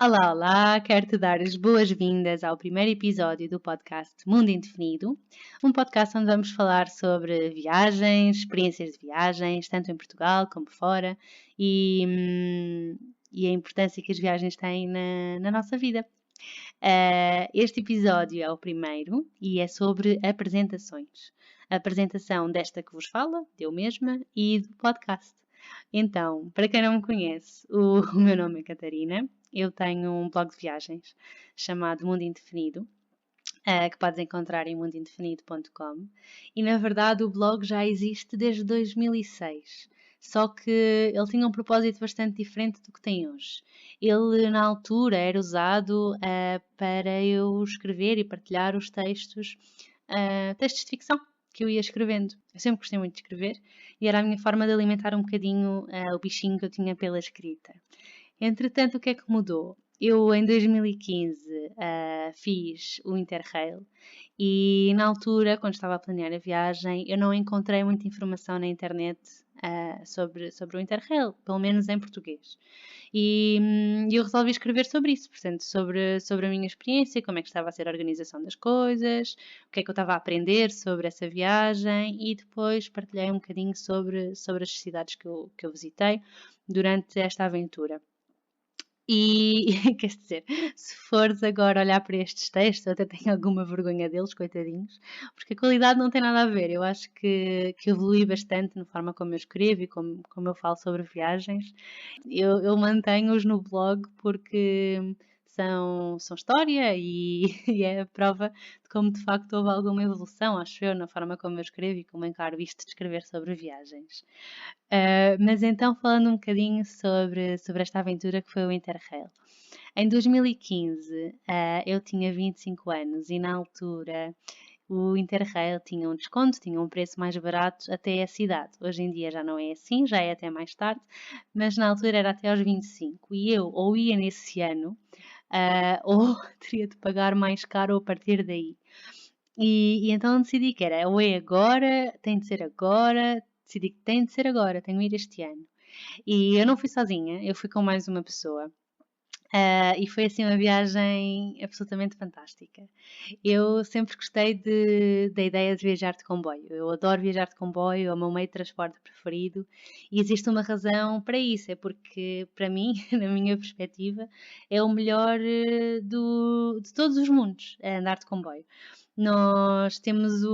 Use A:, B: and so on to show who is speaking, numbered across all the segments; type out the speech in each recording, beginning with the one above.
A: Olá, olá! Quero-te dar as boas-vindas ao primeiro episódio do podcast Mundo Indefinido, um podcast onde vamos falar sobre viagens, experiências de viagens, tanto em Portugal como fora, e a importância que as viagens têm na nossa vida. Este episódio é o primeiro e é sobre apresentações. A apresentação desta que vos fala, de eu mesma, e do podcast. Então, para quem não me conhece, o meu nome é Catarina. Eu tenho um blog de viagens chamado Mundo Indefinido, que podes encontrar em mundoindefinido.com. E na verdade o blog já existe desde 2006. Só que ele tinha um propósito bastante diferente do que tem hoje. Ele, na altura, era usado para eu escrever e partilhar os textos, textos de ficção que eu ia escrevendo. Eu sempre gostei muito de escrever e era a minha forma de alimentar um bocadinho o bichinho que eu tinha pela escrita. Entretanto, o que é que mudou? Eu, em 2015, fiz o Interrail e, na altura, quando estava a planear a viagem, eu não encontrei muita informação na internet sobre o Interrail, pelo menos em português. E eu resolvi escrever sobre isso, portanto, sobre a minha experiência, como é que estava a ser a organização das coisas, o que é que eu estava a aprender sobre essa viagem e depois partilhei um bocadinho sobre as cidades que eu visitei durante esta aventura. E quer dizer, se fores agora olhar para estes textos, eu até tenho alguma vergonha deles, coitadinhos, porque a qualidade não tem nada a ver. Eu acho que evolui bastante na forma como eu escrevo e como eu falo sobre viagens. Eu mantenho-os no blog porque são história e, e é a prova de como de facto houve alguma evolução, acho eu, na forma como eu escrevo e como encaro isto de escrever sobre viagens. Mas então, falando um bocadinho sobre esta aventura que foi o Interrail. Em 2015, eu tinha 25 anos e na altura o Interrail tinha um desconto, tinha um preço mais barato até a cidade. Hoje em dia já não é assim, já é até mais tarde, mas na altura era até aos 25. E eu ou ia nesse ano, ou teria de pagar mais caro a partir daí. E então decidi que era ou é agora, tem de ser agora, decidi que tem de ser agora, tenho de ir este ano. E eu não fui sozinha, eu fui com mais uma pessoa. E foi assim uma viagem absolutamente fantástica. Eu sempre gostei da ideia de viajar de comboio. Eu adoro viajar de comboio, é o meu meio de transporte preferido. E existe uma razão para isso, é porque, para mim, na minha perspectiva, é o melhor de todos os mundos, é andar de comboio. Nós temos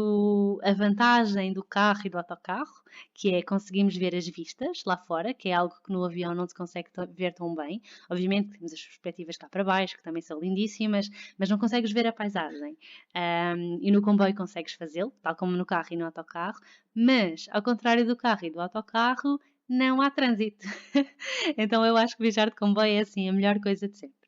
A: a vantagem do carro e do autocarro, que é conseguimos ver as vistas lá fora, que é algo que no avião não se consegue ver tão bem. Obviamente temos as perspectivas cá para baixo, que também são lindíssimas, mas não consegues ver a paisagem. E no comboio consegues fazê-lo, tal como no carro e no autocarro, mas ao contrário do carro e do autocarro, não há trânsito. Então eu acho que viajar de comboio é assim a melhor coisa de sempre.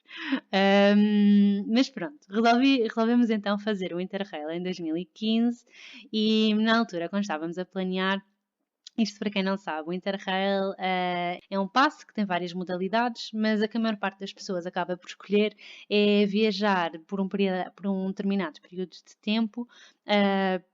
A: Mas pronto, resolvemos então fazer o Interrail em 2015 e na altura, quando estávamos a planear, isto para quem não sabe, o Interrail é um passe que tem várias modalidades, mas a que a maior parte das pessoas acaba por escolher é viajar por um determinado período de tempo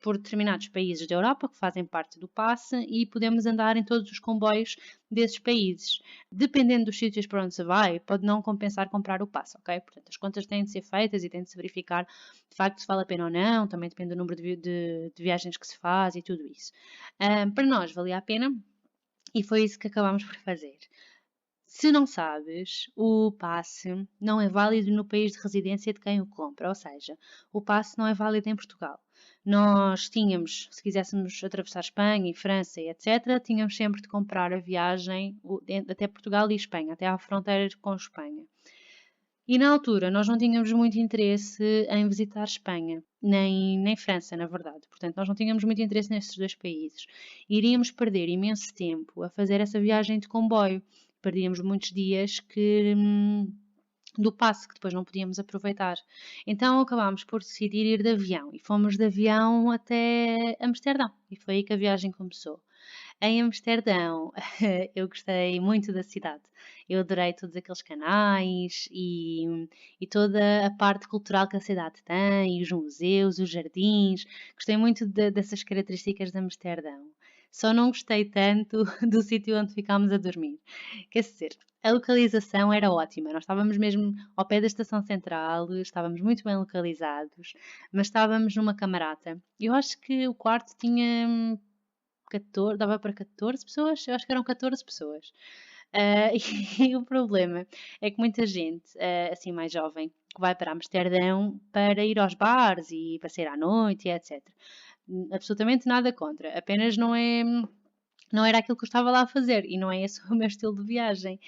A: por determinados países da Europa que fazem parte do passe e podemos andar em todos os comboios desses países. Dependendo dos sítios para onde se vai, pode não compensar comprar o passe, ok? Portanto, as contas têm de ser feitas e têm de se verificar de facto se vale a pena ou não, também depende do número de viagens que se faz e tudo isso. Para nós valia a pena e foi isso que acabámos por fazer. Se não sabes, o passe não é válido no país de residência de quem o compra, ou seja, o passe não é válido em Portugal. Nós tínhamos, se quiséssemos atravessar Espanha e França e etc., tínhamos sempre de comprar a viagem até Portugal e Espanha, até à fronteira com Espanha. E na altura nós não tínhamos muito interesse em visitar Espanha, nem França, na verdade. Portanto, nós não tínhamos muito interesse nestes dois países. Iríamos perder imenso tempo a fazer essa viagem de comboio. Perdíamos muitos dias do passe que depois não podíamos aproveitar. Então acabámos por decidir ir de avião e fomos de avião até Amsterdão. E foi aí que a viagem começou. Em Amsterdão, eu gostei muito da cidade. Eu adorei todos aqueles canais e toda a parte cultural que a cidade tem, os museus, os jardins. Gostei muito dessas características de Amsterdão. Só não gostei tanto do sítio onde ficámos a dormir. Quer dizer, a localização era ótima. Nós estávamos mesmo ao pé da estação central, estávamos muito bem localizados, mas estávamos numa camarata. Eu acho que o quarto tinha 14, dava para 14 pessoas, eu acho que eram 14 pessoas. E o problema é que muita gente, assim mais jovem, que vai para Amsterdão para ir aos bares e para sair à noite e etc. Absolutamente nada contra, apenas não era aquilo que eu estava lá a fazer e não é esse o meu estilo de viagem.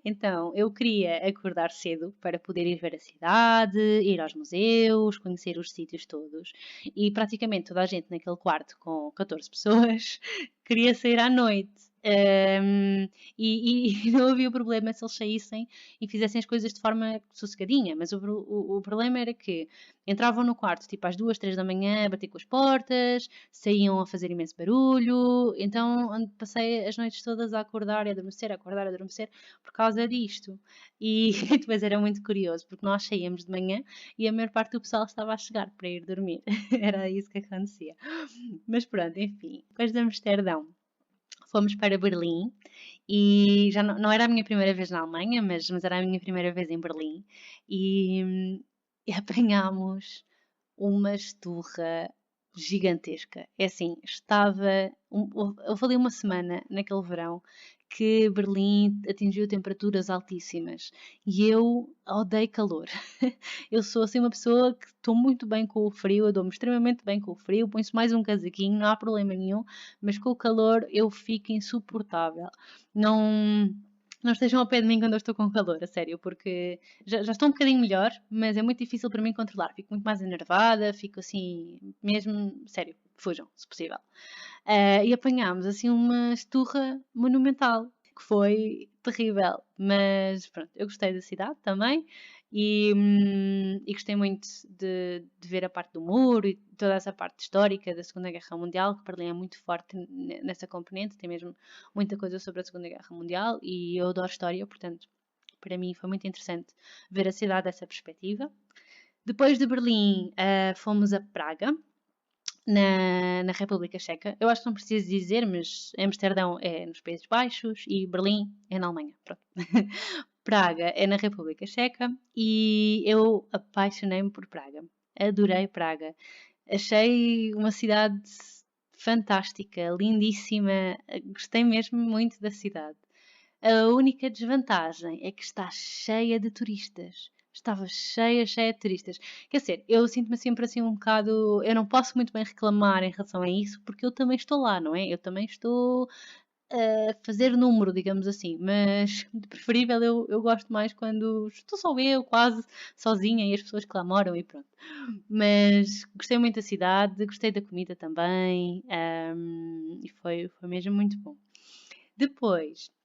A: Então, eu queria acordar cedo para poder ir ver a cidade, ir aos museus, conhecer os sítios todos. E praticamente toda a gente naquele quarto com 14 pessoas queria sair à noite. E não havia problema se eles saíssem e fizessem as coisas de forma sossegadinha, mas o problema era que entravam no quarto tipo às 2, 3 da manhã a bater com as portas, saíam a fazer imenso barulho, então passei as noites todas a acordar e a adormecer por causa disto. E depois era muito curioso, porque nós saíamos de manhã e a maior parte do pessoal estava a chegar para ir dormir. Era isso que acontecia. Mas pronto, enfim. Depois de Amsterdão, fomos para Berlim e já não era a minha primeira vez na Alemanha, mas era a minha primeira vez em Berlim e apanhámos uma esturra gigantesca. É assim, houve ali uma semana naquele verão que Berlim atingiu temperaturas altíssimas e eu odeio calor. Eu sou assim uma pessoa que estou muito bem com o frio, eu dou-me extremamente bem com o frio, põe-se mais um casaquinho, não há problema nenhum, mas com o calor eu fico insuportável. Não, não estejam ao pé de mim quando eu estou com calor, a sério, porque já estou um bocadinho melhor, mas é muito difícil para mim controlar. Fico muito mais enervada, fico assim, mesmo, sério, fujam, se possível. E apanhámos assim uma esturra monumental, que foi terrível, mas pronto, eu gostei da cidade também e gostei muito de ver a parte do muro e toda essa parte histórica da Segunda Guerra Mundial, que Berlim é muito forte nessa componente, tem mesmo muita coisa sobre a Segunda Guerra Mundial e eu adoro história, portanto, para mim foi muito interessante ver a cidade dessa perspectiva. Depois de Berlim, fomos a Praga, na República Checa. Eu acho que não preciso dizer, mas Amsterdão é nos Países Baixos e Berlim é na Alemanha. Pronto. Praga é na República Checa e eu apaixonei-me por Praga. Adorei Praga. Achei uma cidade fantástica, lindíssima. Gostei mesmo muito da cidade. A única desvantagem é que está cheia de turistas. Estava cheia de turistas. Quer dizer, eu sinto-me sempre assim um bocado. Eu não posso muito bem reclamar em relação a isso, porque eu também estou lá, não é? Eu também estou a fazer número, digamos assim. Mas, de preferível, eu gosto mais quando estou só eu, quase sozinha, e as pessoas que lá moram e pronto. Mas gostei muito da cidade, gostei da comida também, e foi mesmo muito bom. Depois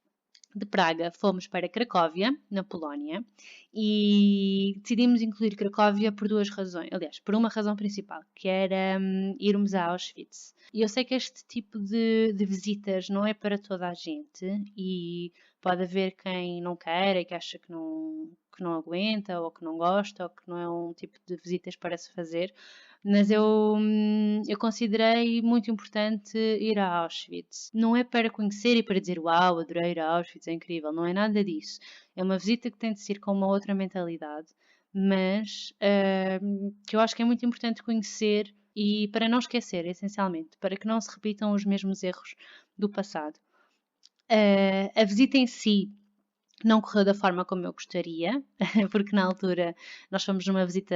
A: de Praga, fomos para Cracóvia, na Polónia, e decidimos incluir Cracóvia por duas razões. Aliás, por uma razão principal, que era irmos a Auschwitz. E eu sei que este tipo de visitas não é para toda a gente, e pode haver quem não queira e que acha que não aguenta, ou que não gosta, ou que não é um tipo de visitas para se fazer. Mas eu considerei muito importante ir a Auschwitz. Não é para conhecer e para dizer uau, adorei ir a Auschwitz, é incrível. Não é nada disso. É uma visita que tem de ser com uma outra mentalidade, mas que eu acho que é muito importante conhecer e para não esquecer, essencialmente, para que não se repitam os mesmos erros do passado. A visita em si não correu da forma como eu gostaria, porque na altura nós fomos numa visita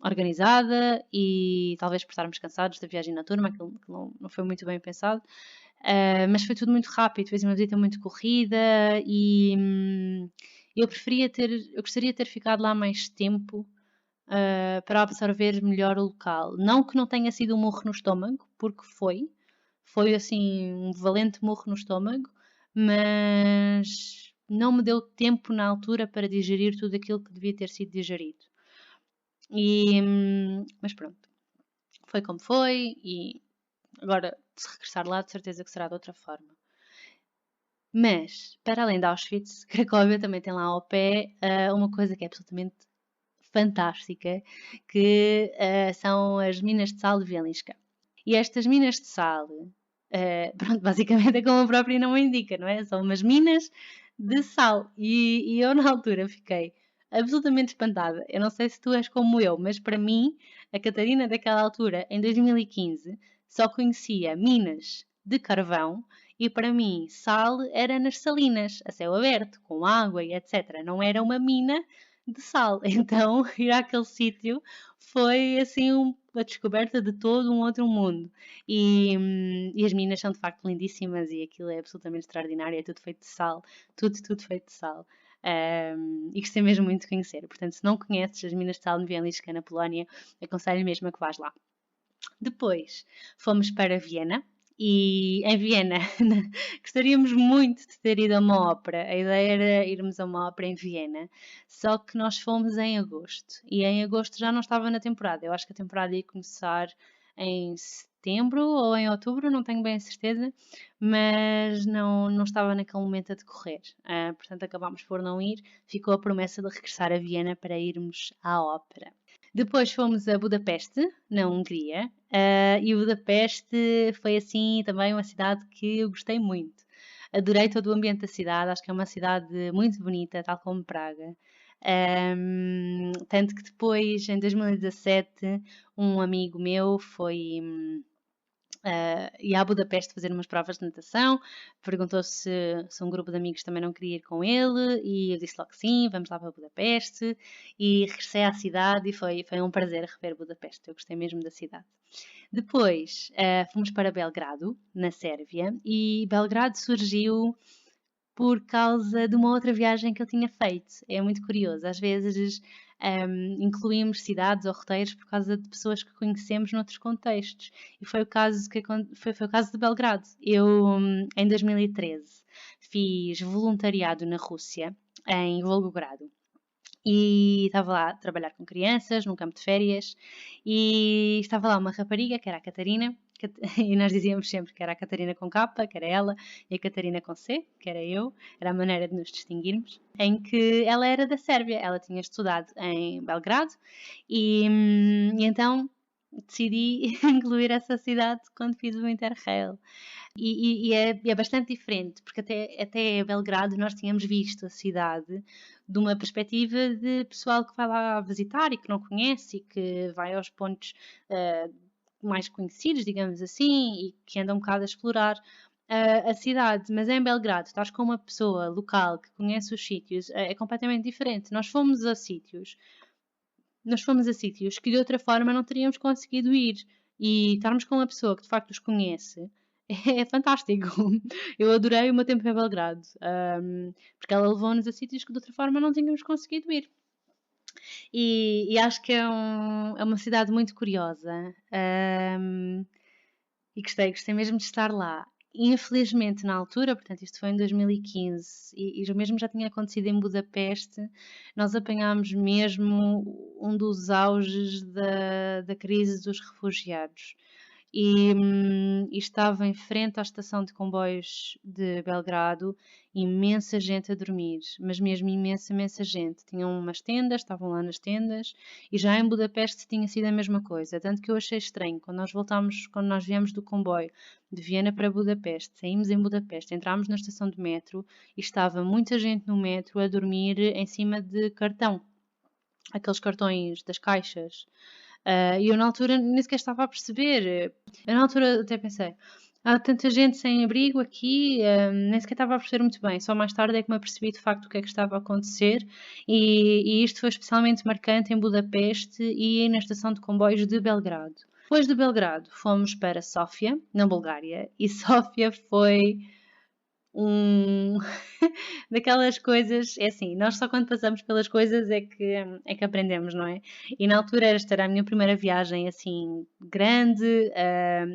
A: organizada e talvez por estarmos cansados da viagem na turma, aquilo não foi muito bem pensado, mas foi tudo muito rápido, fez uma visita muito corrida e eu gostaria de ter ficado lá mais tempo para absorver melhor o local. Não que não tenha sido um murro no estômago, porque foi assim um valente murro no estômago, mas não me deu tempo na altura para digerir tudo aquilo que devia ter sido digerido. Mas pronto, foi como foi e agora se regressar lá de certeza que será de outra forma. Mas, para além de Auschwitz, Cracóvia também tem lá ao pé uma coisa que é absolutamente fantástica, que são as minas de sal de Velinska. E estas minas de sal, pronto, basicamente é como o próprio nome indica, não é? São umas minas de sal. E eu na altura fiquei absolutamente espantada. Eu não sei se tu és como eu, mas para mim, a Catarina daquela altura, em 2015, só conhecia minas de carvão e para mim sal era nas salinas, a céu aberto, com água e etc. Não era uma mina de sal. Então, ir àquele sítio foi assim a descoberta de todo um outro mundo. E as minas são de facto lindíssimas e aquilo é absolutamente extraordinário, é tudo feito de sal, tudo feito de sal. E gostei mesmo muito de conhecer. Portanto, se não conheces as minas de sal de Wieliczka na Polónia, aconselho mesmo a que vás lá. Depois fomos para Viena e em Viena gostaríamos muito de ter ido a uma ópera. A ideia era irmos a uma ópera em Viena, só que nós fomos em agosto e em agosto já não estava na temporada. Eu acho que a temporada ia começar em setembro ou em outubro, não tenho bem a certeza, mas não estava naquele momento a decorrer. Portanto, acabámos por não ir. Ficou a promessa de regressar a Viena para irmos à ópera. Depois fomos a Budapeste, na Hungria, e Budapeste foi assim também uma cidade que eu gostei muito. Adorei todo o ambiente da cidade, acho que é uma cidade muito bonita, tal como Praga. Tanto que depois, em 2017, um amigo meu foi ia a Budapeste fazer umas provas de natação, perguntou se um grupo de amigos também não queria ir com ele, e eu disse logo que sim, vamos lá para Budapeste, e regressei à cidade e foi um prazer rever Budapeste, eu gostei mesmo da cidade. Depois fomos para Belgrado, na Sérvia, e Belgrado surgiu por causa de uma outra viagem que eu tinha feito. É muito curioso, às vezes incluímos cidades ou roteiros por causa de pessoas que conhecemos noutros contextos. E foi o caso, foi o caso de Belgrado. Eu, em 2013, fiz voluntariado na Rússia, em Volgogrado. E estava lá a trabalhar com crianças, num campo de férias, e estava lá uma rapariga, que era a Catarina, e nós dizíamos sempre que era a Catarina com K, que era ela, e a Catarina com C, que era eu, era a maneira de nos distinguirmos, em que ela era da Sérvia, ela tinha estudado em Belgrado, e então decidi incluir essa cidade quando fiz o Interrail. E é bastante diferente, porque até Belgrado nós tínhamos visto a cidade de uma perspectiva de pessoal que vai lá visitar e que não conhece e que vai aos pontos mais conhecidos, digamos assim, e que anda um bocado a explorar a cidade. Mas em Belgrado, estás com uma pessoa local que conhece os sítios, é completamente diferente. Nós fomos a sítios que de outra forma não teríamos conseguido ir. E estarmos com uma pessoa que de facto os conhece é fantástico. Eu adorei o meu tempo em Belgrado, porque ela levou-nos a sítios que de outra forma não tínhamos conseguido ir. E acho que é uma cidade muito curiosa. E gostei mesmo de estar lá. Infelizmente, na altura, portanto, isto foi em 2015, e o mesmo já tinha acontecido em Budapeste, nós apanhámos mesmo um dos auges da crise dos refugiados. E estava em frente à estação de comboios de Belgrado, imensa gente a dormir, mas mesmo imensa gente. Tinham umas tendas, estavam lá nas tendas, e já em Budapeste tinha sido a mesma coisa. Tanto que eu achei estranho, quando nós viemos do comboio de Viena para Budapeste, saímos em Budapeste, entramos na estação de metro e estava muita gente no metro a dormir em cima de cartão, aqueles cartões das caixas. E eu na altura nem sequer estava a perceber. Eu na altura até pensei, há tanta gente sem abrigo aqui, nem sequer estava a perceber muito bem. Só mais tarde é que me apercebi de facto o que é que estava a acontecer. E isto foi especialmente marcante em Budapeste e na estação de comboios de Belgrado. Depois de Belgrado fomos para Sófia, na Bulgária, e Sófia foi daquelas coisas, é assim, nós só quando passamos pelas coisas é que aprendemos, não é? E na altura esta era a minha primeira viagem assim grande,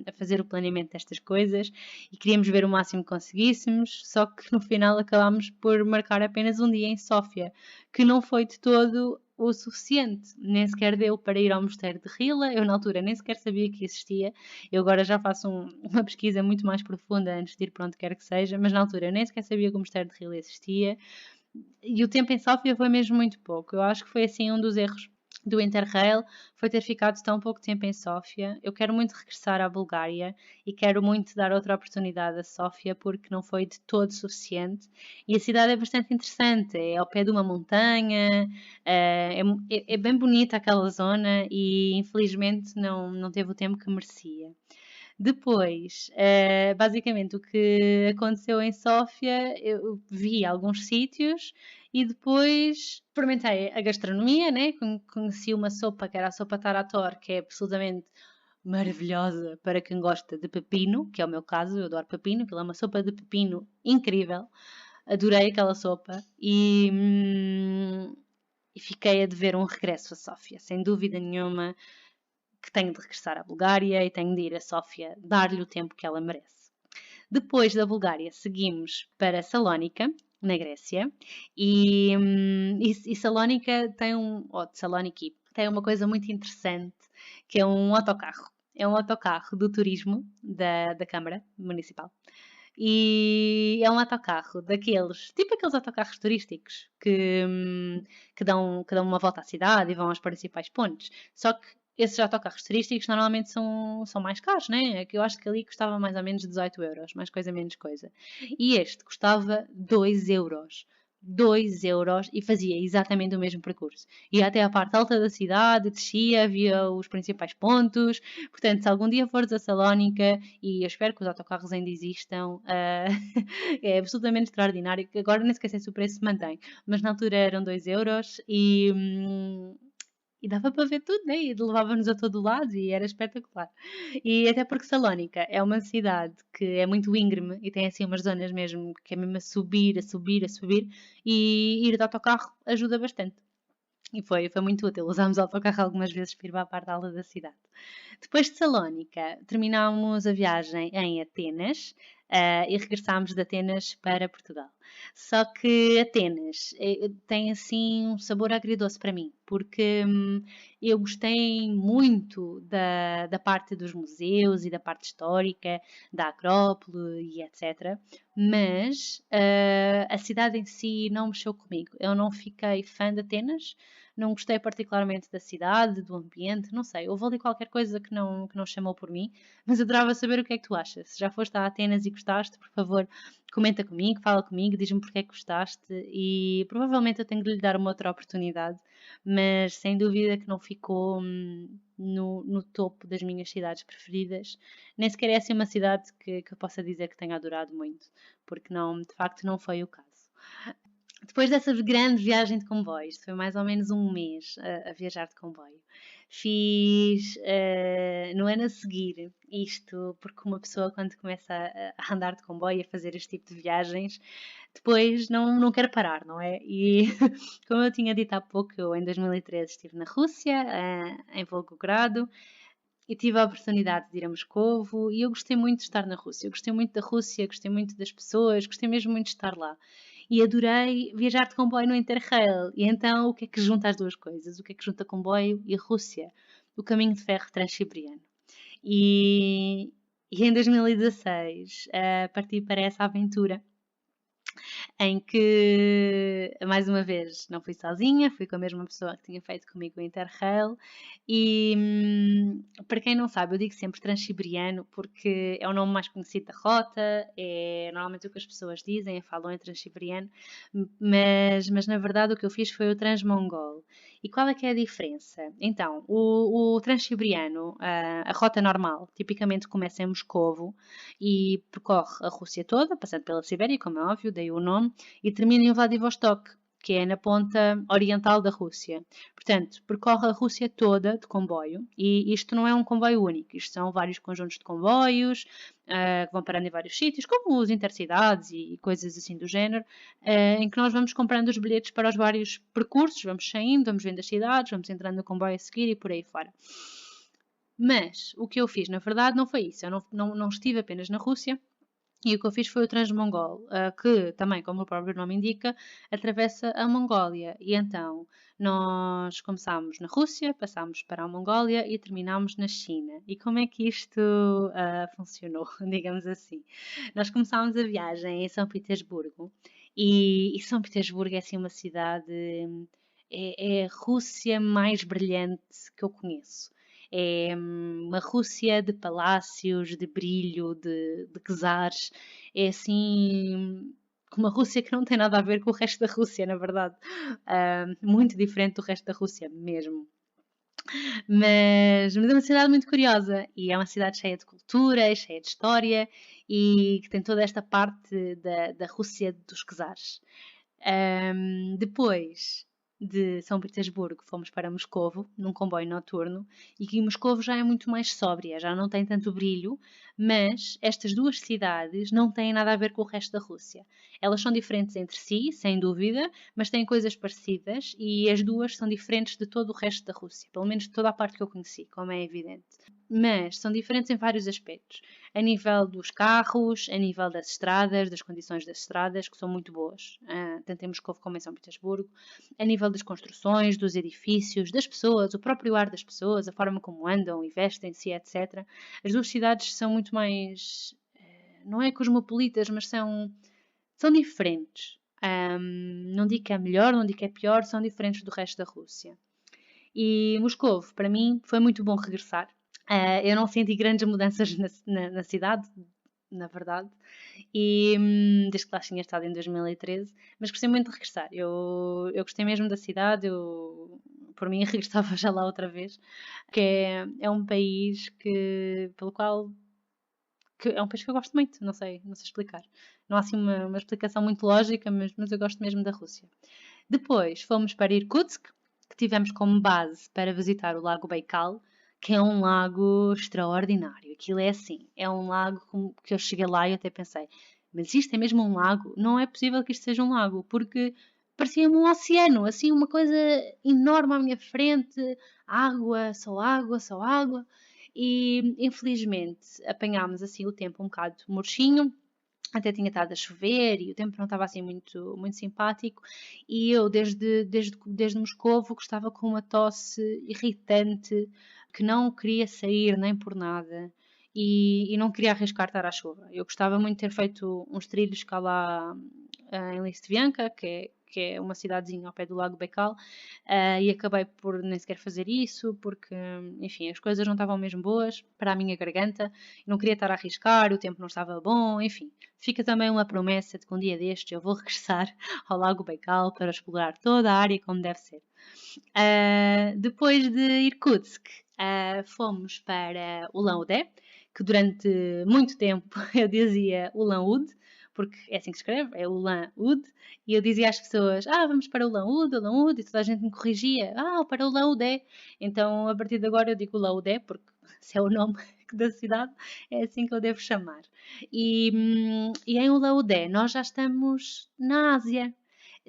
A: a fazer o planeamento destas coisas e queríamos ver o máximo que conseguíssemos, só que no final acabámos por marcar apenas um dia em Sófia, que não foi de todo o suficiente, nem sequer deu para ir ao mosteiro de Rila. Eu na altura nem sequer sabia que existia. Eu agora já faço uma pesquisa muito mais profunda antes de ir para onde quer que seja, mas na altura eu nem sequer sabia que o mosteiro de Rila existia. E o tempo em Sófia foi mesmo muito pouco. Eu acho que foi assim um dos erros do Interrail foi ter ficado tão pouco tempo em Sófia. Eu quero muito regressar à Bulgária e quero muito dar outra oportunidade a Sófia porque não foi de todo suficiente. E a cidade é bastante interessante, é ao pé de uma montanha, é bem bonita aquela zona e infelizmente não teve o tempo que merecia. Depois, basicamente, o que aconteceu em Sófia, eu vi alguns sítios e depois experimentei a gastronomia, né? Conheci uma sopa que era a sopa tarator, que é absolutamente maravilhosa para quem gosta de pepino, que é o meu caso, eu adoro pepino, aquilo é uma sopa de pepino incrível. Adorei aquela sopa e fiquei a dever um regresso a Sófia, sem dúvida nenhuma que tenho de regressar à Bulgária e tenho de ir a Sófia dar-lhe o tempo que ela merece. Depois da Bulgária, seguimos para Salónica, na Grécia, e Salónica tem Saloniki tem uma coisa muito interessante, que é um autocarro. É um autocarro do turismo da Câmara Municipal. E é um autocarro daqueles, tipo aqueles autocarros turísticos que dão uma volta à cidade e vão aos principais pontos. Só que esses autocarros turísticos normalmente são mais caros, né? Que eu acho que ali custava mais ou menos 18 euros, mais coisa menos coisa. E este custava 2 euros. 2 euros e fazia exatamente o mesmo percurso. Ia até à parte alta da cidade, descia, via os principais pontos. Portanto, se algum dia fores a Salónica, e eu espero que os autocarros ainda existam, é absolutamente extraordinário. Agora nem sei se o preço se mantém, mas na altura eram 2 euros e dava para ver tudo, né? E levava-nos a todo lado e era espetacular. E até porque Salónica é uma cidade que é muito íngreme e tem assim umas zonas mesmo que é mesmo a subir, a subir, a subir, e ir de autocarro ajuda bastante. E foi muito útil. Usámos o autocarro algumas vezes para ir para a parte alta da cidade. Depois de Salónica, terminámos a viagem em Atenas e regressámos de Atenas para Portugal. Só que Atenas tem assim um sabor agridoce para mim, porque eu gostei muito da parte dos museus e da parte histórica, da Acrópole e etc. Mas a cidade em si não mexeu comigo. Eu não fiquei fã de Atenas, não gostei particularmente da cidade, do ambiente, não sei. Houve ali qualquer coisa que não chamou por mim, mas adorava saber o que é que tu achas. Se já foste a Atenas e gostaste, por favor, comenta comigo, fala comigo, diz-me porque é que gostaste e provavelmente eu tenho de lhe dar uma outra oportunidade, mas sem dúvida que não ficou no topo das minhas cidades preferidas. Nem sequer é assim uma cidade que eu possa dizer que tenha adorado muito, porque não, de facto não foi o caso. Depois dessa grande viagem de comboio, isto foi mais ou menos um mês a viajar de comboio, fiz no ano a seguir isto, porque uma pessoa quando começa a andar de comboio, a fazer este tipo de viagens, depois não quer parar, não é? E como eu tinha dito há pouco, eu em 2013 estive na Rússia, em Volgogrado, e tive a oportunidade de ir a Moscovo e eu gostei muito de estar na Rússia. Eu gostei muito da Rússia, gostei muito das pessoas, gostei mesmo muito de estar lá. E adorei viajar de comboio no Interrail. E então, o que é que junta as duas coisas? O que é que junta comboio e Rússia? O caminho de ferro transsiberiano. E em 2016, parti para essa aventura em que, mais uma vez, não fui sozinha, fui com a mesma pessoa que tinha feito comigo o Interrail e, para quem não sabe, eu digo sempre Transsiberiano porque é o nome mais conhecido da rota, é normalmente o que as pessoas dizem, falam em Transsiberiano, mas na verdade o que eu fiz foi o Transmongol. E qual é que é a diferença? Então, o Transsiberiano, a rota normal, tipicamente começa em Moscovo e percorre a Rússia toda, passando pela Sibéria, como é óbvio, daí o nome, e termina em Vladivostok, que é na ponta oriental da Rússia. Portanto, percorre a Rússia toda de comboio, e isto não é um comboio único, isto são vários conjuntos de comboios, que vão parando em vários sítios, como os intercidades e coisas assim do género, em que nós vamos comprando os bilhetes para os vários percursos, vamos saindo, vamos vendo as cidades, vamos entrando no comboio a seguir e por aí fora. Mas o que eu fiz, na verdade, não foi isso. Eu não estive apenas na Rússia, e o que eu fiz foi o Transmongol, que também, como o próprio nome indica, atravessa a Mongólia. E então nós começámos na Rússia, passámos para a Mongólia e terminámos na China. E como é que isto funcionou, digamos assim? Nós começámos a viagem em São Petersburgo e São Petersburgo é assim uma cidade é a Rússia mais brilhante que eu conheço. É uma Rússia de palácios, de brilho, de czares. É assim, uma Rússia que não tem nada a ver com o resto da Rússia, na verdade. Muito diferente do resto da Rússia, mesmo. Mas é uma cidade muito curiosa e é uma cidade cheia de cultura, cheia de história e que tem toda esta parte da Rússia dos czares. Depois de São Petersburgo, fomos para Moscovo, num comboio noturno, e que Moscovo já é muito mais sóbria, já não tem tanto brilho, mas estas duas cidades não têm nada a ver com o resto da Rússia. Elas são diferentes entre si, sem dúvida, mas têm coisas parecidas e as duas são diferentes de todo o resto da Rússia, pelo menos de toda a parte que eu conheci, como é evidente. Mas são diferentes em vários aspectos. A nível dos carros, a nível das estradas, das condições das estradas, que são muito boas, tanto em Moscou como em São Petersburgo. A nível das construções, dos edifícios, das pessoas, o próprio ar das pessoas, a forma como andam e vestem-se, etc. As duas cidades são muito mais, não é cosmopolitas, mas são diferentes. Não digo que é melhor, não digo que é pior, são diferentes do resto da Rússia. E Moscou, para mim, foi muito bom regressar. Eu não senti grandes mudanças na cidade, na verdade, e desde que lá tinha estado em 2013, mas gostei muito de regressar. Eu gostei mesmo da cidade, por mim regressava já lá outra vez, que é um país pelo qual que é um país que eu gosto muito, não sei explicar. Não há assim uma explicação muito lógica, mas eu gosto mesmo da Rússia. Depois fomos para Irkutsk, que tivemos como base para visitar o Lago Baikal, que é um lago extraordinário. Aquilo é assim, é um lago que eu cheguei lá e até pensei, mas isto é mesmo um lago? Não é possível que isto seja um lago, porque parecia um oceano, assim, uma coisa enorme à minha frente, água, só água, só água. E infelizmente apanhámos assim o tempo um bocado murchinho, até tinha estado a chover e o tempo não estava assim muito simpático e eu desde Moscovo estava com uma tosse irritante que não queria sair nem por nada e não queria arriscar estar à chuva. Eu gostava muito de ter feito uns trilhos cá lá em Listvianka, que é uma cidadezinha ao pé do Lago Baikal, e acabei por nem sequer fazer isso, porque, enfim, as coisas não estavam mesmo boas para a minha garganta, não queria estar a arriscar, o tempo não estava bom, enfim. Fica também uma promessa de que um dia destes eu vou regressar ao Lago Baikal para explorar toda a área como deve ser. Depois de Irkutsk, fomos para Ulan-Ude, que durante muito tempo eu dizia Ulan-Ude, porque é assim que se escreve, é Ulan-Ude, e eu dizia às pessoas, vamos para Ulan-Ude, Ulan-Ude, e toda a gente me corrigia, para Ulan-Ude. Então, a partir de agora eu digo Ulan-Ude, porque se é o nome da cidade, é assim que eu devo chamar. E em Ulan-Ude nós já estamos na Ásia.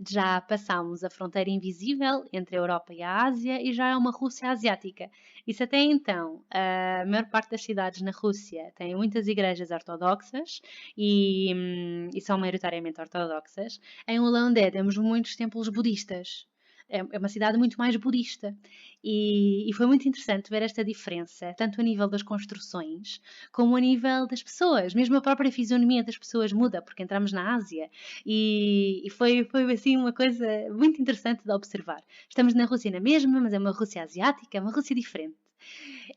A: Já passámos a fronteira invisível entre a Europa e a Ásia e já é uma Rússia asiática. Isso até então, a maior parte das cidades na Rússia têm muitas igrejas ortodoxas e são maioritariamente ortodoxas. Em Ulan-Ude temos muitos templos budistas. É uma cidade muito mais budista. E foi muito interessante ver esta diferença, tanto a nível das construções, como a nível das pessoas. Mesmo a própria fisionomia das pessoas muda, porque entramos na Ásia. E foi assim uma coisa muito interessante de observar. Estamos na Rússia na mesma, mas é uma Rússia asiática, é uma Rússia diferente.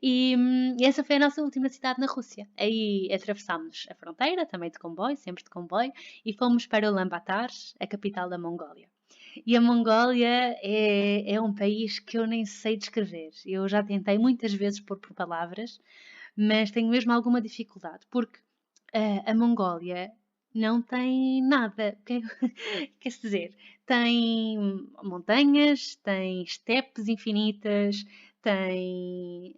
A: E essa foi a nossa última cidade na Rússia. Aí atravessámos a fronteira, também de comboio, sempre de comboio, e fomos para Ulaanbaatar, a capital da Mongólia. E a Mongólia é um país que eu nem sei descrever. Eu já tentei muitas vezes pôr por palavras, mas tenho mesmo alguma dificuldade, porque a Mongólia não tem nada. Quer dizer, tem montanhas, tem estepes infinitas, tem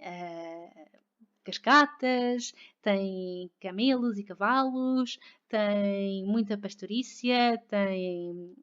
A: cascatas, tem camelos e cavalos, tem muita pastorícia, tem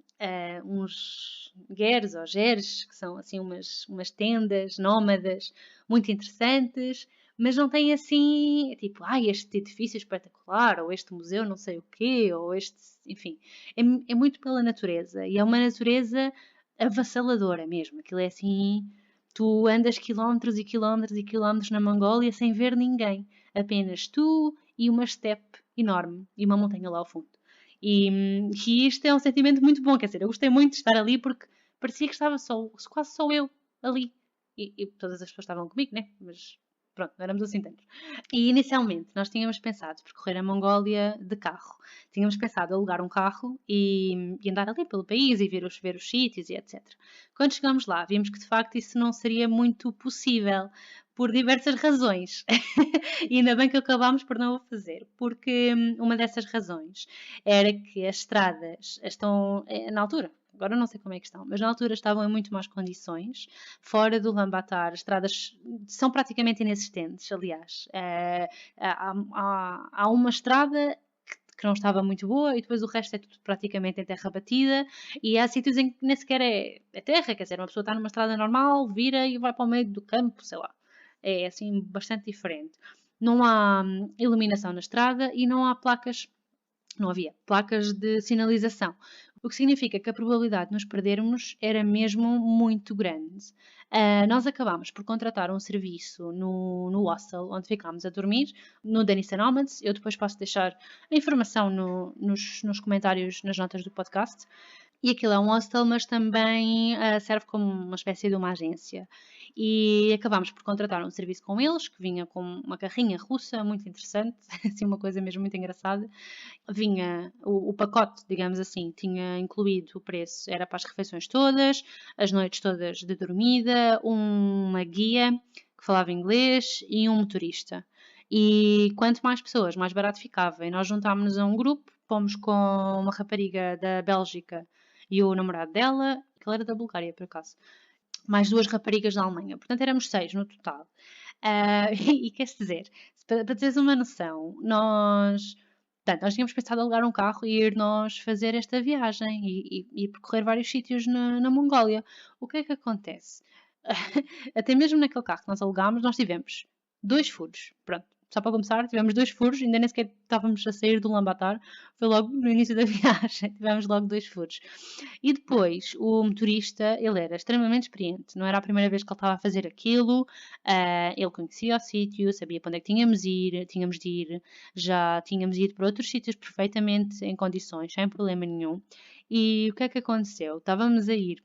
A: uns guers ou geres, que são assim umas tendas nómadas muito interessantes, mas não tem assim, tipo, este edifício espetacular, ou este museu não sei o quê, ou este, enfim, é muito pela natureza, e é uma natureza avassaladora mesmo, aquilo é assim, tu andas quilómetros e quilómetros e quilómetros na Mongólia sem ver ninguém, apenas tu e uma steppe enorme, e uma montanha lá ao fundo. E isto é um sentimento muito bom, quer dizer, eu gostei muito de estar ali porque parecia que estava quase só eu ali. E todas as pessoas estavam comigo, né? Mas pronto, não éramos assim tantos. E inicialmente nós tínhamos pensado percorrer a Mongólia de carro. Tínhamos pensado alugar um carro e andar ali pelo país e ver os sítios e etc. Quando chegámos lá, vimos que de facto isso não seria muito possível por diversas razões. E ainda bem que acabámos por não o fazer, porque uma dessas razões era que as estradas estão, na altura, agora não sei como é que estão, mas na altura estavam em muito más condições. Fora do Lambatar, as estradas são praticamente inexistentes, aliás. Há uma estrada que não estava muito boa e depois o resto é tudo praticamente em terra batida e há sítios em que nem sequer é terra, quer dizer, uma pessoa está numa estrada normal, vira e vai para o meio do campo, sei lá. É assim bastante diferente. Não há iluminação na estrada e não há placas, não havia placas de sinalização. O que significa que a probabilidade de nos perdermos era mesmo muito grande. Nós acabámos por contratar um serviço no hostel onde ficámos a dormir, no Denison Nomads. Eu depois posso deixar a informação nos comentários, nas notas do podcast. E aquilo é um hostel, mas também serve como uma espécie de uma agência. E acabámos por contratar um serviço com eles, que vinha com uma carrinha russa, muito interessante, assim uma coisa mesmo muito engraçada. Vinha o pacote, digamos assim, tinha incluído o preço, era para as refeições todas, as noites todas de dormida, uma guia que falava inglês e um motorista. E quanto mais pessoas, mais barato ficava. E nós juntámos-nos a um grupo, fomos com uma rapariga da Bélgica e o namorado dela, que ele era da Bulgária, por acaso, mais duas raparigas da Alemanha. Portanto, éramos 6 no total. E quer-se dizer, para teres uma noção, portanto, nós tínhamos pensado alugar um carro e ir nós fazer esta viagem e percorrer vários sítios na Mongólia. O que é que acontece? Até mesmo naquele carro que nós alugámos, nós tivemos 2 furos. Pronto, só para começar, tivemos 2 furos, ainda nem sequer estávamos a sair do Lambatar, foi logo no início da viagem, tivemos logo 2 furos. E depois, o motorista, ele era extremamente experiente, não era a primeira vez que ele estava a fazer aquilo, ele conhecia o sítio, sabia para onde é que tínhamos de ir, já tínhamos ido para outros sítios perfeitamente em condições, sem problema nenhum. E o que é que aconteceu? Estávamos a ir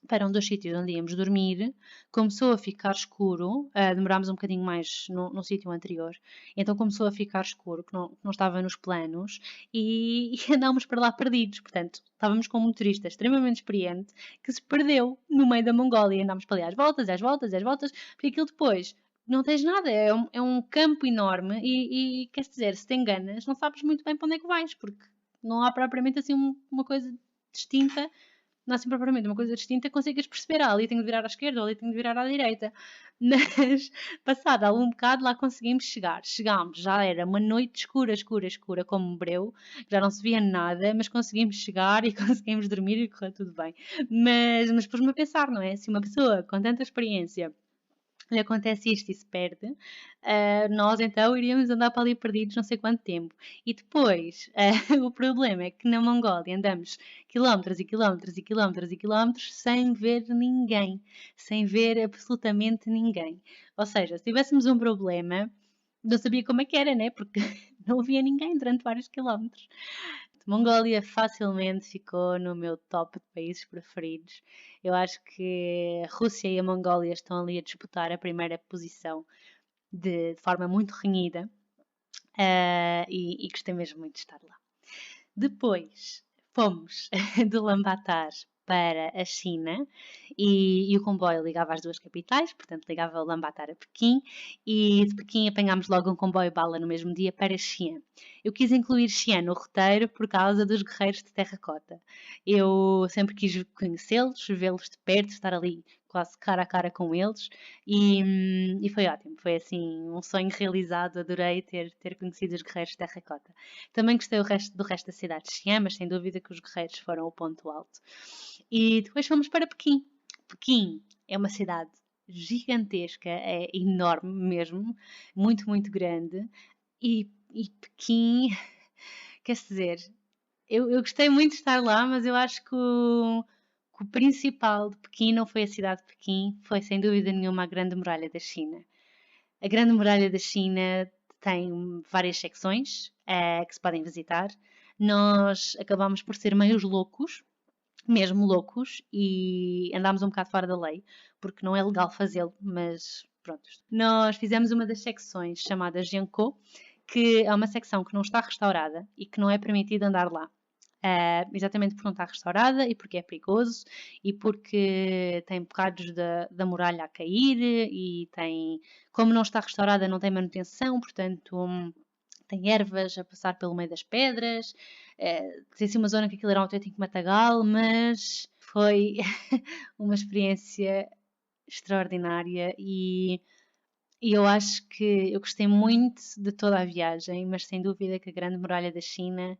A: para um dos sítios onde íamos dormir, começou a ficar escuro, demorámos um bocadinho mais no sítio anterior, então começou a ficar escuro, que não estava nos planos, e andámos para lá perdidos, portanto, estávamos com um motorista extremamente experiente, que se perdeu no meio da Mongólia, andámos para ali às voltas, às voltas, às voltas, porque aquilo depois não tens nada, é um campo enorme, e quer dizer, se te enganas, não sabes muito bem para onde é que vais, porque não há propriamente assim uma coisa distinta, não há assim propriamente uma coisa distinta, consigas perceber, ali tenho de virar à esquerda, ali tenho de virar à direita. Mas, passado algum bocado, lá conseguimos chegar. Chegámos, já era uma noite escura, escura, escura, como um breu, já não se via nada, mas conseguimos chegar e conseguimos dormir e correu tudo bem. Mas pus-me a pensar, não é? Se uma pessoa com tanta experiência lhe acontece isto e se perde, nós então iríamos andar para ali perdidos não sei quanto tempo. E depois, o problema é que na Mongólia andamos quilómetros e quilómetros e quilómetros e quilómetros sem ver ninguém, sem ver absolutamente ninguém. Ou seja, se tivéssemos um problema, não sabia como é que era, né? Porque não havia ninguém durante vários quilómetros. Mongólia facilmente ficou no meu top de países preferidos. Eu acho que a Rússia e a Mongólia estão ali a disputar a primeira posição de forma muito renhida, e gostei mesmo muito de estar lá. Depois fomos de Ulaanbaatar para a China e o comboio ligava às duas capitais, portanto ligava Ulaanbaatar a Pequim, e de Pequim apanhámos logo um comboio bala no mesmo dia para Xi'an. Eu quis incluir Xi'an no roteiro por causa dos guerreiros de terracota. Eu sempre quis conhecê-los, vê-los de perto, estar ali quase cara a cara com eles e foi ótimo, foi assim um sonho realizado, adorei ter conhecido os guerreiros de terracota. Também gostei do resto da cidade de Xi'an, mas sem dúvida que os guerreiros foram o ponto alto. E depois fomos para Pequim. Pequim é uma cidade gigantesca, é enorme mesmo, muito, muito grande. E Pequim, quer dizer, eu gostei muito de estar lá, mas eu acho que o principal de Pequim não foi a cidade de Pequim, foi sem dúvida nenhuma a Grande Muralha da China. A Grande Muralha da China tem várias secções que se podem visitar. Nós acabámos por ser meios loucos mesmo loucos, e andámos um bocado fora da lei, porque não é legal fazê-lo, mas pronto. Nós fizemos uma das secções chamada Genco, que é uma secção que não está restaurada e que não é permitido andar lá. Exatamente porque não está restaurada e porque é perigoso e porque tem bocados da muralha a cair e tem, como não está restaurada, não tem manutenção, portanto tem ervas a passar pelo meio das pedras. Tem assim uma zona que aquilo era um autêntico matagal, mas foi uma experiência extraordinária e eu acho que eu gostei muito de toda a viagem, mas sem dúvida que a Grande Muralha da China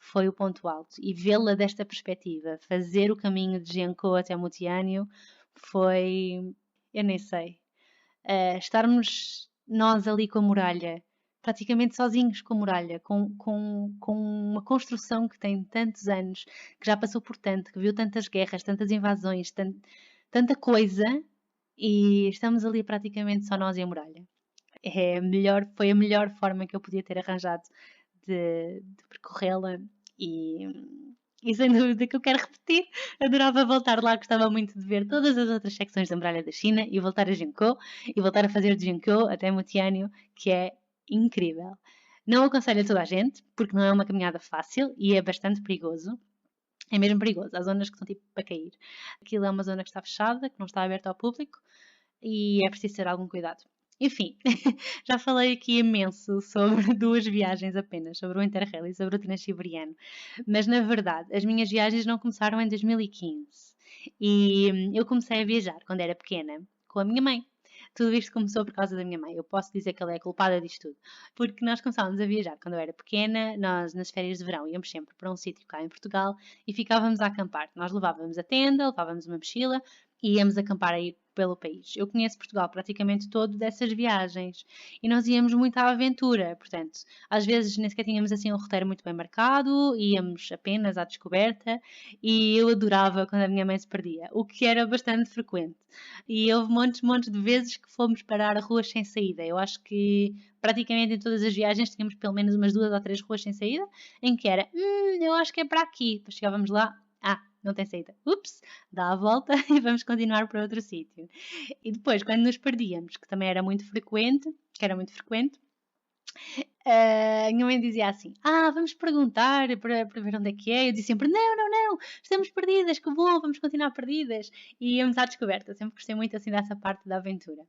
A: foi o ponto alto. E vê-la desta perspectiva, fazer o caminho de Jiangkou até Mutianyu, foi, eu nem sei, estarmos nós ali com a muralha, praticamente sozinhos com a muralha, com uma construção que tem tantos anos, que já passou por tanto, que viu tantas guerras, tantas invasões, tanta coisa, e estamos ali praticamente só nós e a muralha. Foi a melhor forma que eu podia ter arranjado de percorrê-la e, e sem dúvida que eu quero repetir. Adorava voltar lá, gostava muito de ver todas as outras secções da Muralha da China e voltar a Jiangkou e voltar a fazer de Jiangkou até Mutianyu, que é incrível. Não aconselho a toda a gente, porque não é uma caminhada fácil e é bastante perigoso. É mesmo perigoso. Há zonas que estão tipo para cair. Aquilo é uma zona que está fechada, que não está aberta ao público e é preciso ter algum cuidado. Enfim, já falei aqui imenso sobre duas viagens apenas, sobre o Interrail e sobre o Transiberiano, mas na verdade as minhas viagens não começaram em 2015 e eu comecei a viajar quando era pequena com a minha mãe. Tudo isto começou por causa da minha mãe. Eu posso dizer que ela é a culpada disto tudo. Porque nós começámos a viajar quando eu era pequena, nós nas férias de verão íamos sempre para um sítio cá em Portugal e ficávamos a acampar. Nós levávamos a tenda, levávamos uma mochila e íamos acampar aí pelo país. Eu conheço Portugal praticamente todo dessas viagens e nós íamos muito à aventura, portanto, às vezes nem sequer tínhamos assim um roteiro muito bem marcado, íamos apenas à descoberta e eu adorava quando a minha mãe se perdia, o que era bastante frequente. E houve montes de vezes que fomos parar a ruas sem saída. Eu acho que praticamente em todas as viagens tínhamos pelo menos umas 2 ou 3 ruas sem saída, em que era, eu acho que é para aqui. Depois chegávamos lá, não tem saída. Ups, dá a volta e vamos continuar para outro sítio. E depois, quando nos perdíamos, que também era muito frequente, a minha mãe dizia assim: vamos perguntar para ver onde é que é. Eu dizia sempre: não, estamos perdidas, que bom, vamos continuar perdidas. E íamos à descoberta. Sempre gostei muito assim dessa parte da aventura.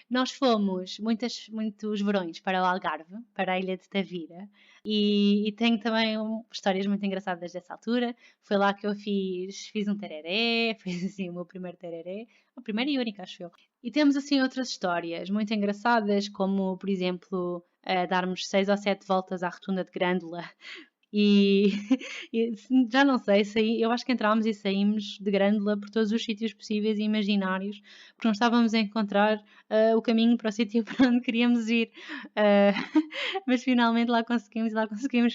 A: Nós fomos muitos verões para o Algarve, para a ilha de Tavira, e tenho também histórias muito engraçadas dessa altura. Foi lá que eu fiz um tereré, fiz assim o meu primeiro tereré, o primeiro e único, acho eu. E temos assim outras histórias muito engraçadas, como por exemplo darmos 6 ou 7 voltas à rotunda de Grândola e, e já não sei, eu acho que entrámos e saímos de Grândola por todos os sítios possíveis e imaginários, porque não estávamos a encontrar o caminho para o sítio para onde queríamos ir. Uh, mas finalmente lá conseguimos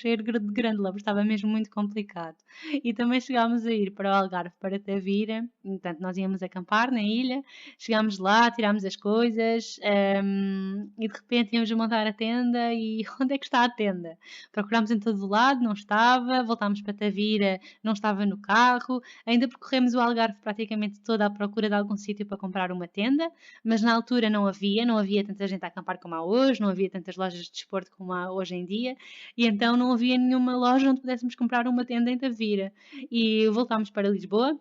A: sair de Grândola, porque estava mesmo muito complicado. E também chegámos a ir para o Algarve, para Tavira, portanto nós íamos acampar na ilha, chegámos lá, tirámos as coisas e de repente íamos montar a tenda e onde é que está a tenda? Procurámos em todo o lado, não estava, voltámos para Tavira, não estava no carro, ainda percorremos o Algarve praticamente toda à procura de algum sítio para comprar uma tenda, mas na altura não havia tanta gente a acampar como há hoje, não havia tantas lojas de desporto como há hoje em dia, e então não havia nenhuma loja onde pudéssemos comprar uma tenda em Tavira. E voltámos para Lisboa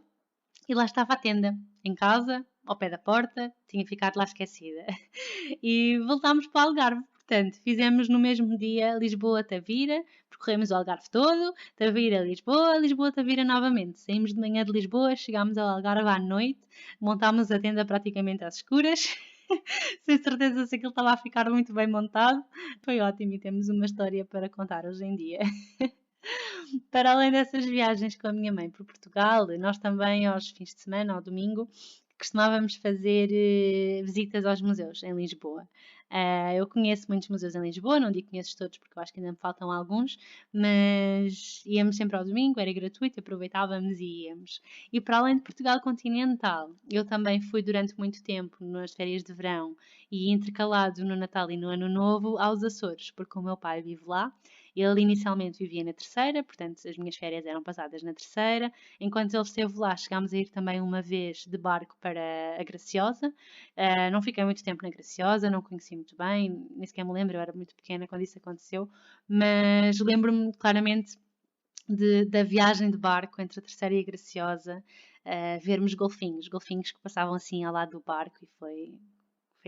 A: e lá estava a tenda, em casa, ao pé da porta, tinha ficado lá esquecida. E voltámos para o Algarve. Portanto, fizemos no mesmo dia Lisboa-Tavira, percorremos o Algarve todo, Tavira-Lisboa, Lisboa-Tavira novamente. Saímos de manhã de Lisboa, chegámos ao Algarve à noite, montámos a tenda praticamente às escuras, sem certeza se aquilo estava a ficar muito bem montado. Foi ótimo e temos uma história para contar hoje em dia. Para além dessas viagens com a minha mãe por Portugal, nós também aos fins de semana, ao domingo, costumávamos fazer visitas aos museus em Lisboa. Eu conheço muitos museus em Lisboa, não digo que conheço todos porque eu acho que ainda me faltam alguns, mas íamos sempre ao domingo, era gratuito, aproveitávamos e íamos. E para além de Portugal continental, eu também fui durante muito tempo nas férias de verão e intercalado no Natal e no Ano Novo aos Açores, porque o meu pai vive lá Ele inicialmente vivia na Terceira, portanto as minhas férias eram passadas na Terceira. Enquanto ele esteve lá, chegámos a ir também uma vez de barco para a Graciosa. Não fiquei muito tempo na Graciosa, não conheci muito bem, nem sequer me lembro, eu era muito pequena quando isso aconteceu, mas lembro-me claramente da viagem de barco entre a Terceira e a Graciosa, vermos golfinhos que passavam assim ao lado do barco e foi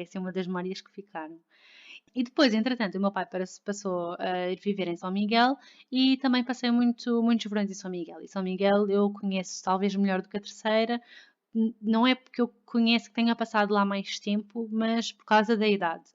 A: assim uma das memórias que ficaram. E depois, entretanto, o meu pai passou a ir viver em São Miguel e também passei muitos verões em São Miguel. E São Miguel eu conheço talvez melhor do que a Terceira, não é porque eu conheço que tenha passado lá mais tempo, mas por causa da idade.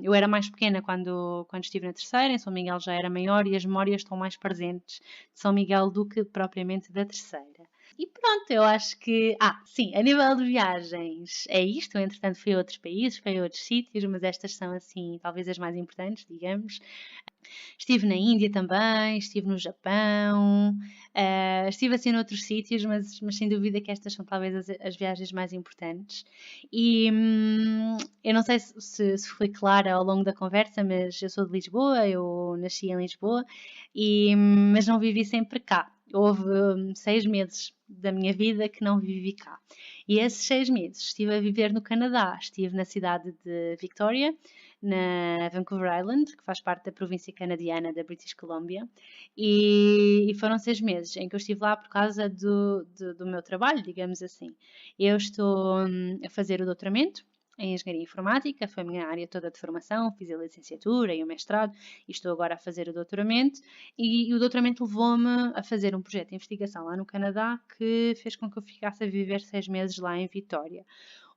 A: Eu era mais pequena quando estive na Terceira, em São Miguel já era maior e as memórias estão mais presentes de São Miguel do que propriamente da Terceira. E pronto, eu acho que. Sim, a nível de viagens é isto. Entretanto, fui a outros países, fui a outros sítios, mas estas são, assim, talvez as mais importantes, digamos. Estive na Índia também, estive no Japão, estive assim noutros sítios, mas sem dúvida que estas são talvez as viagens mais importantes. E eu não sei se fui clara ao longo da conversa, mas eu sou de Lisboa, eu nasci em Lisboa, mas não vivi sempre cá. Houve 6 meses da minha vida que não vivi cá. E esses 6 meses estive a viver no Canadá, estive na cidade de Victoria, na Vancouver Island, que faz parte da província canadiana da British Columbia, e foram 6 meses em que eu estive lá por causa do meu trabalho, digamos assim. Eu estou a fazer o doutoramento em Engenharia Informática, foi a minha área toda de formação, fiz a licenciatura e o mestrado, e estou agora a fazer o doutoramento, e o doutoramento levou-me a fazer um projeto de investigação lá no Canadá que fez com que eu ficasse a viver 6 meses lá em Vitória,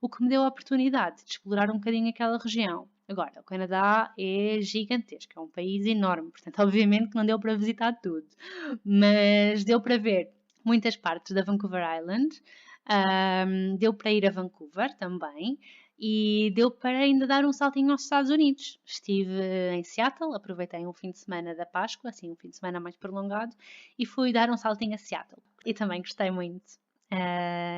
A: o que me deu a oportunidade de explorar um bocadinho aquela região. Agora, o Canadá é gigantesco, é um país enorme, portanto, obviamente que não deu para visitar tudo, mas deu para ver muitas partes da Vancouver Island, deu para ir a Vancouver também, e deu para ainda dar um saltinho aos Estados Unidos. Estive em Seattle, aproveitei um fim de semana da Páscoa, assim um fim de semana mais prolongado, e fui dar um saltinho a Seattle. E também gostei muito.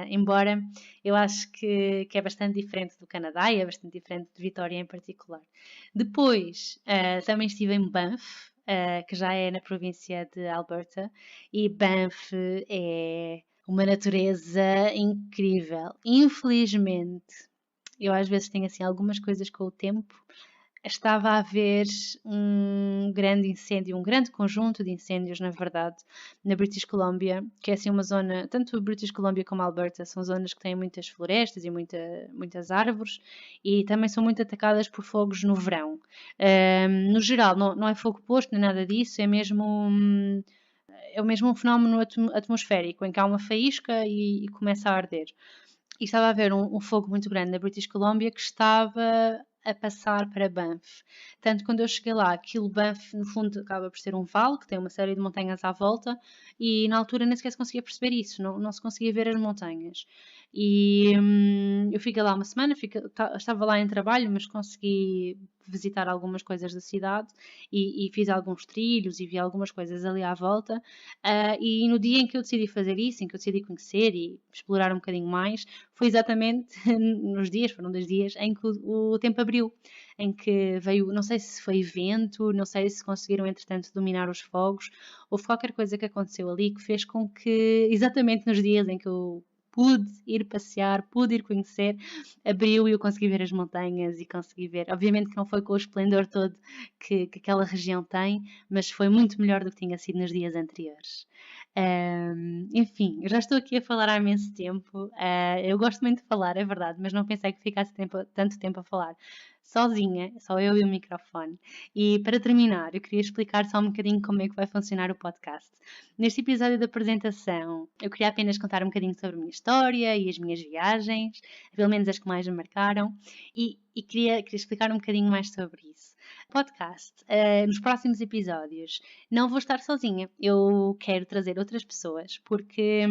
A: Embora eu acho que é bastante diferente do Canadá e é bastante diferente de Vitória em particular. Depois também estive em Banff, que já é na província de Alberta, e Banff é uma natureza incrível. Infelizmente, eu às vezes tenho assim algumas coisas com o tempo. Estava a haver um grande incêndio, um grande conjunto de incêndios, na verdade, na British Columbia, que é assim uma zona, tanto British Columbia como Alberta, são zonas que têm muitas florestas e muitas árvores e também são muito atacadas por fogos no verão. No geral, não é fogo posto nem nada disso, é mesmo um fenómeno atmosférico em que há uma faísca e começa a arder. E estava a haver um fogo muito grande na British Columbia que estava a passar para Banff. Tanto quando eu cheguei lá, aquilo Banff no fundo acaba por ser um vale que tem uma série de montanhas à volta e na altura nem sequer se conseguia perceber isso, não se conseguia ver as montanhas. E eu fiquei lá uma semana, estava lá em trabalho, mas consegui visitar algumas coisas da cidade e fiz alguns trilhos e vi algumas coisas ali à volta. E no dia em que eu decidi fazer isso, em que eu decidi conhecer e explorar um bocadinho mais, foi exatamente foram 2 dias, em que o tempo abriu, em que veio, não sei se foi vento, não sei se conseguiram entretanto dominar os fogos, houve qualquer coisa que aconteceu ali que fez com que, exatamente nos dias em que eu pude ir passear, pude ir conhecer, abriu e eu consegui ver as montanhas e consegui ver, obviamente que não foi com o esplendor todo que aquela região tem, mas foi muito melhor do que tinha sido nos dias anteriores. Enfim, eu já estou aqui a falar há imenso tempo. Eu gosto muito de falar, é verdade, mas não pensei que ficasse tanto tempo a falar sozinha, só eu e o microfone. E para terminar, eu queria explicar só um bocadinho como é que vai funcionar o podcast. Neste episódio da apresentação, eu queria apenas contar um bocadinho sobre a minha história e as minhas viagens, pelo menos as que mais me marcaram, e queria explicar um bocadinho mais sobre isso. Podcast, nos próximos episódios, não vou estar sozinha. Eu quero trazer outras pessoas, porque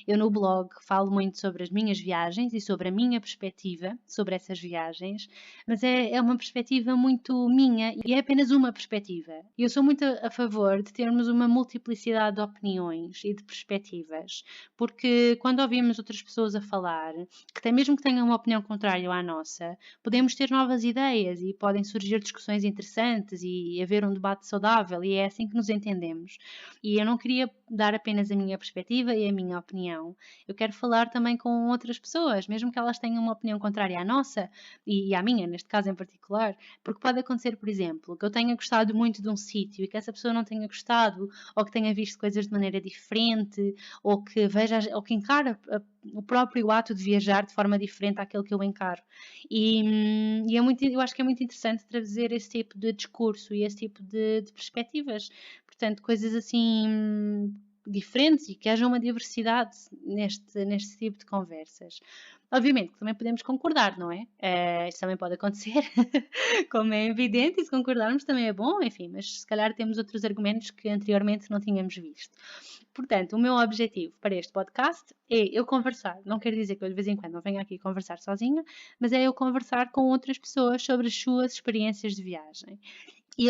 A: eu no blog falo muito sobre as minhas viagens e sobre a minha perspectiva sobre essas viagens, mas é uma perspectiva muito minha e é apenas uma perspectiva. Eu sou muito a favor de termos uma multiplicidade de opiniões e de perspectivas, porque quando ouvimos outras pessoas a falar, que mesmo que tenham uma opinião contrária à nossa, podemos ter novas ideias e podem surgir discussões interessantes e haver um debate saudável, e é assim que nos entendemos. E eu não queria dar apenas a minha perspectiva e a minha opinião, eu quero falar também com outras pessoas, mesmo que elas tenham uma opinião contrária à nossa e à minha, neste caso em particular, porque pode acontecer, por exemplo, que eu tenha gostado muito de um sítio e que essa pessoa não tenha gostado, ou que tenha visto coisas de maneira diferente, ou que veja, ou que encara o próprio ato de viajar de forma diferente àquele que eu encaro. E eu acho que é muito interessante trazer esse tipo de discurso e esse tipo de perspectivas. Portanto, coisas assim diferentes e que haja uma diversidade neste tipo de conversas. Obviamente que também podemos concordar, não é? Isso também pode acontecer, como é evidente, e se concordarmos também é bom, enfim, mas se calhar temos outros argumentos que anteriormente não tínhamos visto. Portanto, o meu objetivo para este podcast é eu conversar, não quer dizer que eu de vez em quando não venha aqui conversar sozinha, mas é eu conversar com outras pessoas sobre as suas experiências de viagem. E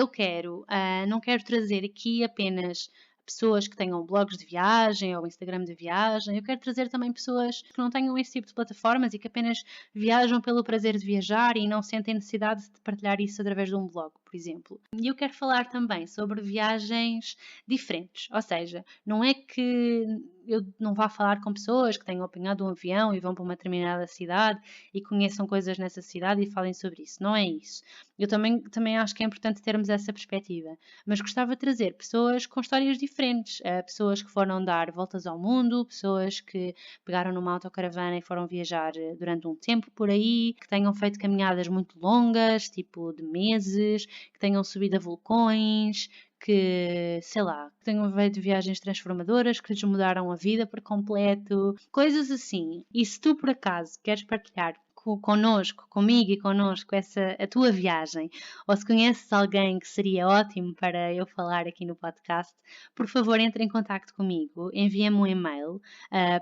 A: não quero trazer aqui apenas pessoas que tenham blogs de viagem ou Instagram de viagem, eu quero trazer também pessoas que não tenham esse tipo de plataformas e que apenas viajam pelo prazer de viajar e não sentem necessidade de partilhar isso através de um blog, por exemplo. E eu quero falar também sobre viagens diferentes, ou seja, não é que eu não vá falar com pessoas que tenham apanhado um avião e vão para uma determinada cidade e conheçam coisas nessa cidade e falem sobre isso, não é isso. Eu também acho que é importante termos essa perspectiva, mas gostava de trazer pessoas com histórias diferentes, pessoas que foram dar voltas ao mundo, pessoas que pegaram numa autocaravana e foram viajar durante um tempo por aí, que tenham feito caminhadas muito longas, tipo de meses, que tenham subido a vulcões, que, sei lá, que tenham feito viagens transformadoras, que lhes mudaram a vida por completo, coisas assim. E se tu por acaso queres partilhar connosco, comigo e connosco, a tua viagem, ou se conheces alguém que seria ótimo para eu falar aqui no podcast, por favor entre em contacto comigo, envia-me um e-mail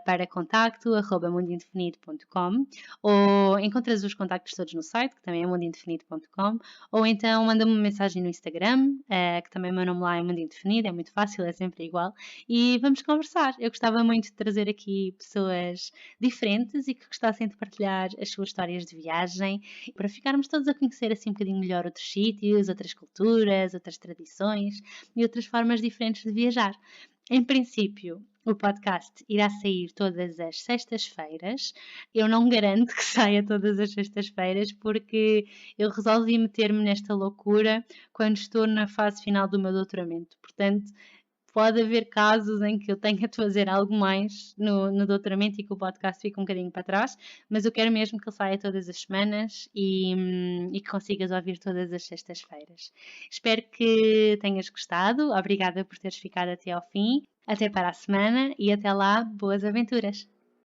A: para contacto@mundoindefinido.com, ou encontras os contactos todos no site, que também é mundoindefinido.com, ou então manda-me uma mensagem no Instagram, que também o meu nome lá é Mundo Indefinido, é muito fácil, é sempre igual, e vamos conversar. Eu gostava muito de trazer aqui pessoas diferentes e que gostassem de partilhar as suas histórias de viagem, para ficarmos todos a conhecer assim um bocadinho melhor outros sítios, outras culturas, outras tradições e outras formas diferentes de viajar. Em princípio, o podcast irá sair todas as sextas-feiras. Eu não garanto que saia todas as sextas-feiras porque eu resolvi meter-me nesta loucura quando estou na fase final do meu doutoramento. Portanto, pode haver casos em que eu tenha de fazer algo mais no doutoramento e que o podcast fique um bocadinho para trás, mas eu quero mesmo que ele saia todas as semanas e que consigas ouvir todas as sextas-feiras. Espero que tenhas gostado. Obrigada por teres ficado até ao fim. Até para a semana e até lá, boas aventuras!